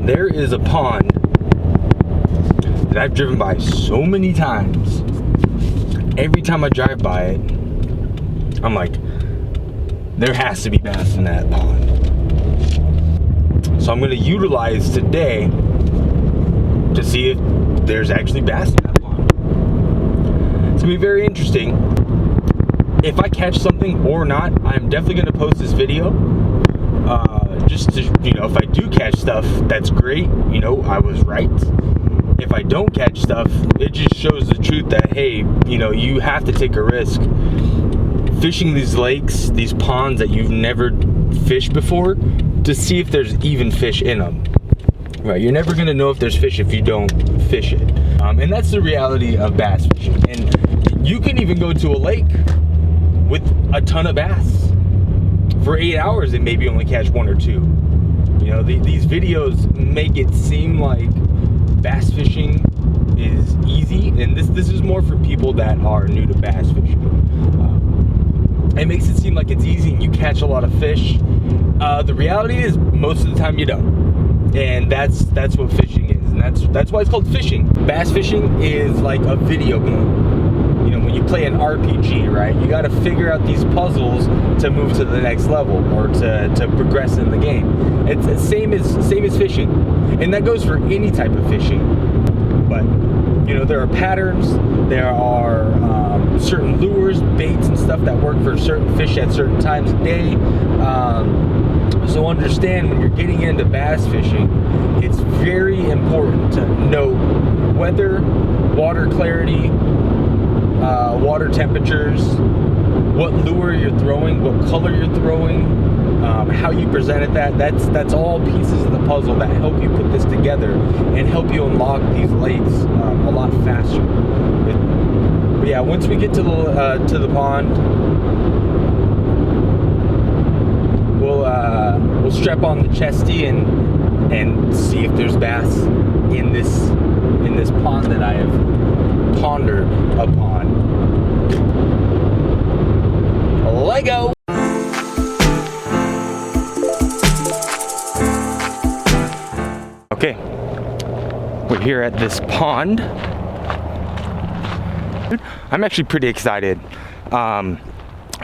there is a pond that I've driven by so many times. Every time I drive by it, I'm like, there has to be bass in that pond. So I'm gonna utilize today to see if there's actually bass in that pond. It's gonna be very interesting. If I catch something or not, I'm definitely gonna post this video. Just to, you know, if I do catch stuff, that's great. You know, I was right. If I don't catch stuff, it just shows the truth that, hey, you know, you have to take a risk. Fishing these lakes, these ponds that you've never fished before, to see if there's even fish in them. Right, you're never gonna know if there's fish if you don't fish it. And that's the reality of bass fishing. And you can even go to a lake with a ton of bass. For 8 hours, and maybe only catch 1 or 2. You know, these videos make it seem like bass fishing is easy, and this is more for people that are new to bass fishing. It makes it seem like it's easy and you catch a lot of fish. The reality is, most of the time you don't, and that's what fishing is, and that's why it's called fishing. Bass fishing is like a video game. You know, when you play an RPG, right? You got to figure out these puzzles to move to the next level or to progress in the game. It's the same as fishing, and that goes for any type of fishing. But you know, there are patterns, there are certain lures, baits, and stuff that work for certain fish at certain times of day. So understand, when you're getting into bass fishing, it's very important to know weather, water clarity, water temperatures, what lure you're throwing, what color you're throwing, how you presented that. That's all pieces of the puzzle that help you put this together and help you unlock these lakes a lot faster. But yeah, once we get to the pond, we'll strap on the chesty and see if there's bass in this pond that I have pondered upon. Lego. Okay, we're here at this pond. I'm actually pretty excited.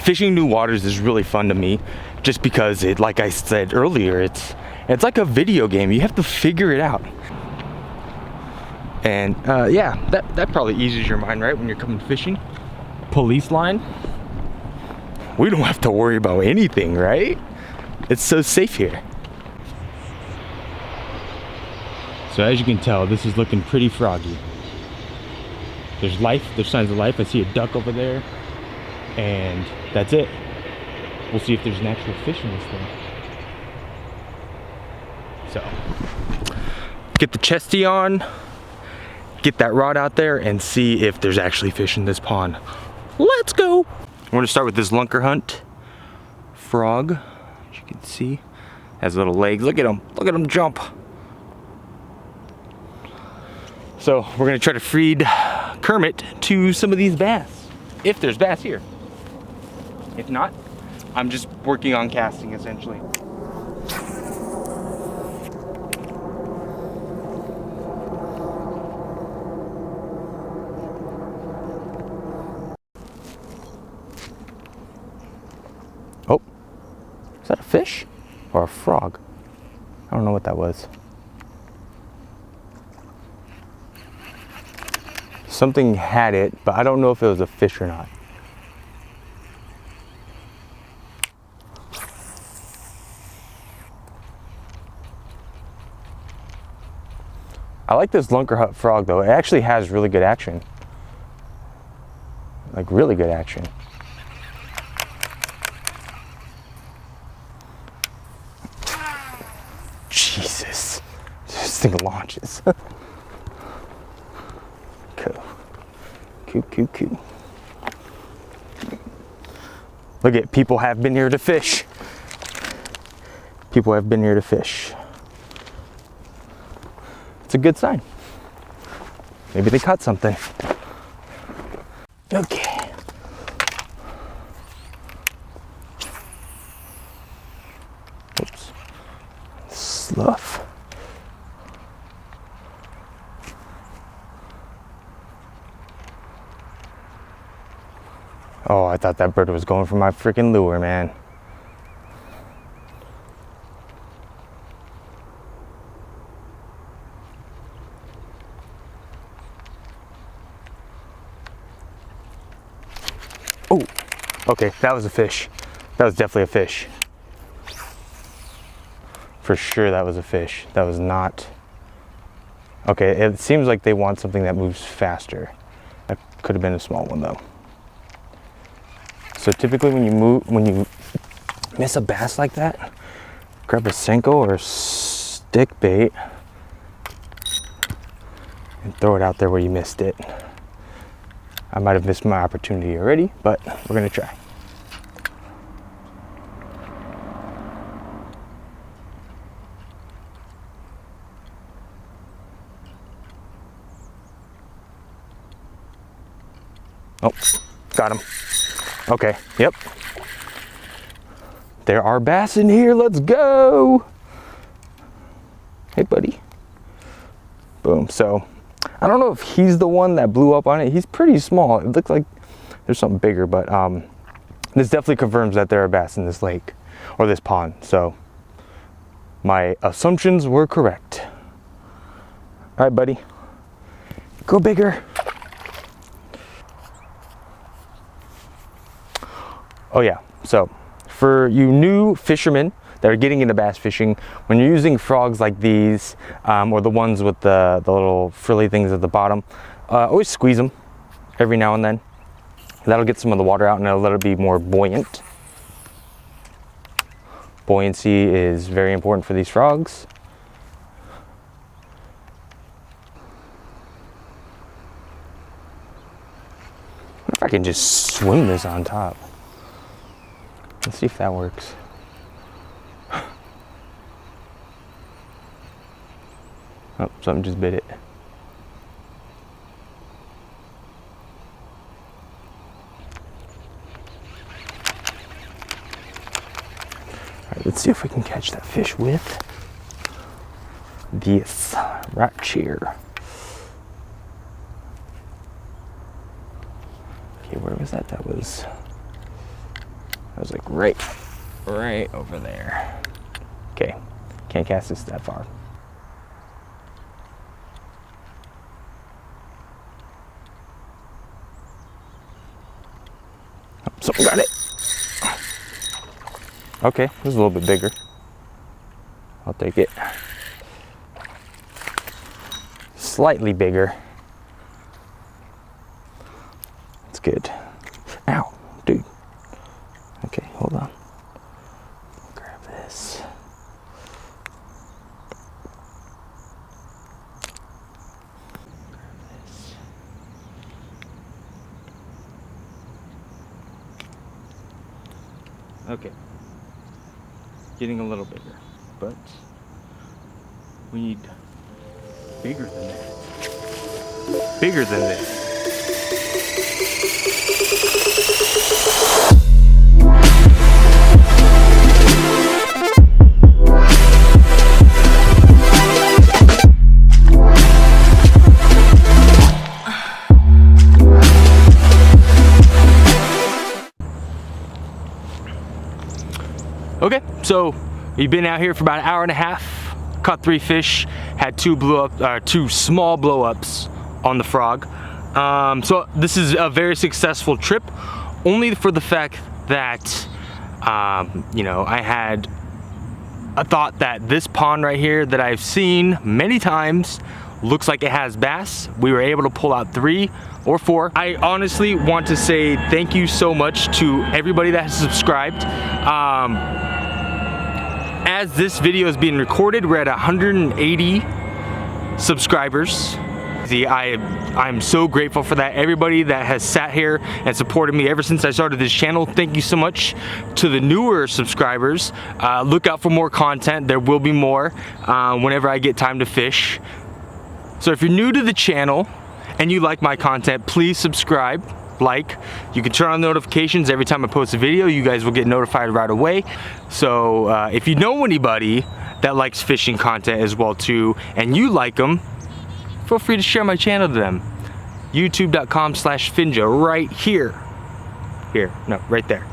Fishing new waters is really fun to me, just because it, like I said earlier, it's like a video game. You have to figure it out. And yeah, that probably eases your mind, right? When you're coming fishing. Police line. We don't have to worry about anything, right? It's so safe here. So as you can tell, this is looking pretty froggy. There's life, there's signs of life. I see a duck over there, and that's it. We'll see if there's an actual fish in this thing. So, get the chesty on, get that rod out there, and see if there's actually fish in this pond. Let's go! We're gonna start with this lunker hunt frog. As you can see, has little legs. Look at him jump. So we're gonna try to feed Kermit to some of these bass, if there's bass here. If not, I'm just working on casting essentially. Oh, is that a fish or a frog? I don't know what that was. Something had it, but I don't know if it was a fish or not. I like this lunker hut frog though. It actually has really good action. Like really good action. Jesus. This thing launches. Cool. Look at, people have been here to fish. People have been here to fish. It's a good sign. Maybe they caught something. Okay. Oops. Slough. Oh, I thought that bird was going for my freaking lure, man. Oh, okay, that was a fish. That was definitely a fish. For sure that was a fish. That was not... Okay, it seems like they want something that moves faster. That could have been a small one though. So typically when you miss a bass like that, grab a Senko or stick bait and throw it out there where you missed it. I might have missed my opportunity already, but we're gonna try. Oh, got him. Okay, yep. There are bass in here, let's go. Hey, buddy. Boom, so I don't know if he's the one that blew up on it. He's pretty small. It looks like there's something bigger, but this definitely confirms that there are bass in this lake or this pond. So my assumptions were correct. All right, buddy, go bigger. Oh yeah, so for you new fishermen that are getting into bass fishing, when you're using frogs like these, or the ones with the little frilly things at the bottom, always squeeze them every now and then. That'll get some of the water out and it'll let it be more buoyant. Buoyancy is very important for these frogs. I wonder if I can just swing this on top. Let's see if that works. Oh, something just bit it. All right, let's see if we can catch that fish with this right here. Okay, where was that? That was like right over there. Okay, can't cast this that far. Oh, something got it. Okay, this is a little bit bigger. I'll take it. Slightly bigger. That's good. Ow, dude. Okay, hold on. Grab this. Okay. Getting a little bigger, but we need bigger than that. Bigger than this. Okay, so we've been out here for about an hour and a half, caught 3 fish, had 2 small blow-ups on the frog. So this is a very successful trip, only for the fact that, you know, I had a thought that this pond right here that I've seen many times looks like it has bass. We were able to pull out 3 or 4. I honestly want to say thank you so much to everybody that has subscribed. As this video is being recorded, we're at 180 subscribers. See, I'm so grateful for that. Everybody that has sat here and supported me ever since I started this channel, thank you so much. To the newer subscribers, look out for more content. There will be more whenever I get time to fish. So if you're new to the channel and you like my content, please subscribe, like. You can turn on notifications every time I post a video. You guys will get notified right away. So if you know anybody that likes fishing content as well too, and you like them, feel free to share my channel to them. youtube.com/Finja right here. Here, no, right there.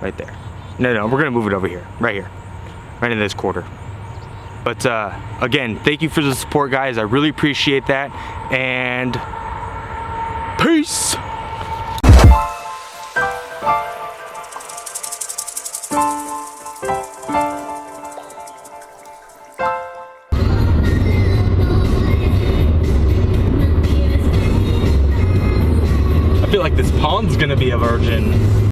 Right there. No, we're gonna move it over here. Right here. Right in this quarter. But again, thank you for the support, guys. I really appreciate that. And peace. I feel like this pond's gonna be a virgin.